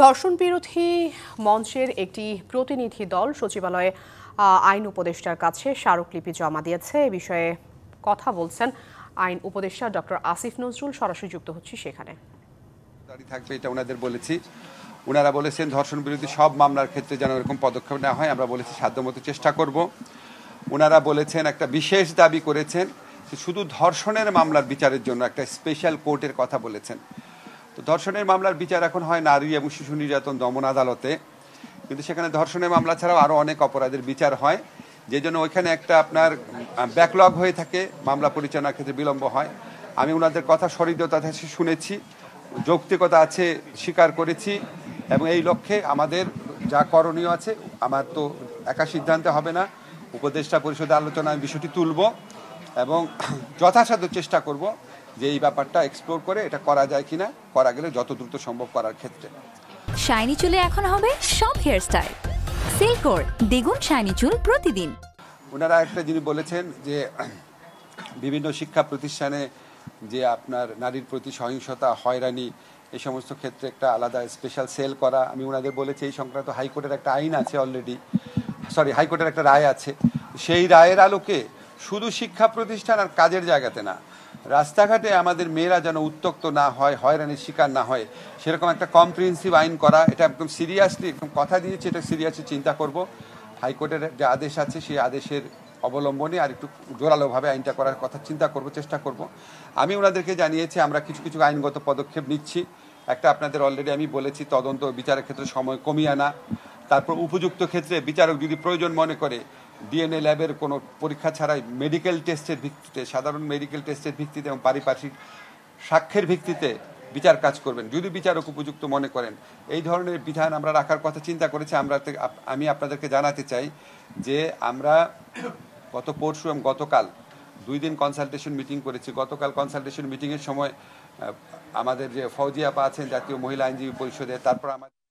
ধর্ষণ বিরোধী মঞ্চের একটি প্রতিনিধি দল সচিবালয়ে আইন উপদেষ্টার কাছে স্মারকলিপি জমা দিয়েছে। এ বিষয়ে কথা বলছেন আইন উপদেষ্টা ডক্টর আসিফ নজরুল। সরাসরি যুক্ত হচ্ছি সেখানে। থাকবে এটা ওনাদের বলেছি। ওনারা বলেছেন ধর্ষণ বিরোধী সব মামলার ক্ষেত্রে যেন এরকম পদক্ষেপ নেওয়া হয়, আমরা বলেছি সাধ্যমতো চেষ্টা করব। ওনারা বলেছেন একটা বিশেষ দাবি করেছেন শুধু ধর্ষণের মামলার বিচারের জন্য একটা স্পেশাল কোর্টের কথা বলেছেন। তো ধর্ষণের মামলার বিচার এখন হয় নারী এবং শিশু নির্যাতন দমন আদালতে, কিন্তু সেখানে ধর্ষণের মামলা ছাড়াও আরও অনেক অপরাধের বিচার হয়, যে জন্য ওইখানে একটা আপনার ব্যাকলগ হয়ে থাকে, মামলা পরিচালনার ক্ষেত্রে বিলম্ব হয়। আমি ওনাদের কথা সহৃদয়তা শুনেছি, যৌক্তিকতা আছে স্বীকার করেছি, এবং এই লক্ষ্যে আমাদের যা করণীয় আছে, আমার তো একা সিদ্ধান্তে হবে না, উপদেষ্টা পরিষদে আলোচনায় বিষয়টি তুলব এবং যথাসাধ্য চেষ্টা করব যে এই ব্যাপারটা এক্সপ্লোর করে এটা করা যায় কিনা, করা গেলে যত দ্রুত সম্ভব করার ক্ষেত্রে। শাইনি চুলে এখন হবে সব হেয়ারস্টাইল। সিল্কোর দ্বিগুণ শাইনি চুল প্রতিদিন। ওনারা একটা জিনিস বলেছেন যে বিভিন্ন শিক্ষা প্রতিষ্ঠানে যে আপনার নারীর প্রতি সহিংসতা, হয়রানি, এই সমস্ত ক্ষেত্রে একটা আলাদা স্পেশাল সেল করা। আমি ওনাদের বলেছি এই সংক্রান্ত হাইকোর্টের একটা আইন আছে অলরেডি, হাইকোর্টের একটা রায় আছে। সেই রায়ের আলোকে শুধু শিক্ষা প্রতিষ্ঠান আর কাজের জায়গাতে না, রাস্তাঘাটে আমাদের মেয়েরা যেন উত্ত্যক্ত না হয়, হয়রানির শিকার না হয়, সেরকম একটা কম্প্রিহেন্সিভ আইন করা। এটা একদম সিরিয়াসলি, একদম কথা দিয়েছি, এটা সিরিয়াসলি চিন্তা করব। হাইকোর্টের যে আদেশ আছে সেই আদেশের অবলম্বনে আর একটু জোরালোভাবে আইনটা করার কথা চিন্তা করব, চেষ্টা করব। আমি ওনাদেরকে জানিয়েছি আমরা কিছু কিছু আইনগত পদক্ষেপ নিচ্ছি। একটা আপনাদের অলরেডি আমি বলেছি, তদন্ত বিচারের ক্ষেত্রে সময় কমিয়ে আনা, তারপর উপযুক্ত ক্ষেত্রে বিচারক যদি প্রয়োজন মনে করে ডিএনএ ল্যাবের কোনো পরীক্ষা ছাড়াই মেডিকেল টেস্টের ভিত্তিতে, সাধারণ মেডিকেল টেস্টের ভিত্তিতে এবং পারিপার্শ্বিক সাক্ষ্যের ভিত্তিতে বিচার কাজ করবেন যদি বিচারক উপযুক্ত মনে করেন। এই ধরনের বিধান আমরা রাখার কথা চিন্তা করেছি। আমি আপনাদেরকে জানাতে চাই যে আমরা গত পরশু এবং গতকাল 2 দিন কনসালটেশন মিটিং করেছি। গতকাল কনসালটেশন মিটিংয়ের সময় আমাদের যে ফৌজিয়া আপা আছেন জাতীয় মহিলা আইনজীবী পরিষদে, তারপর আমাদের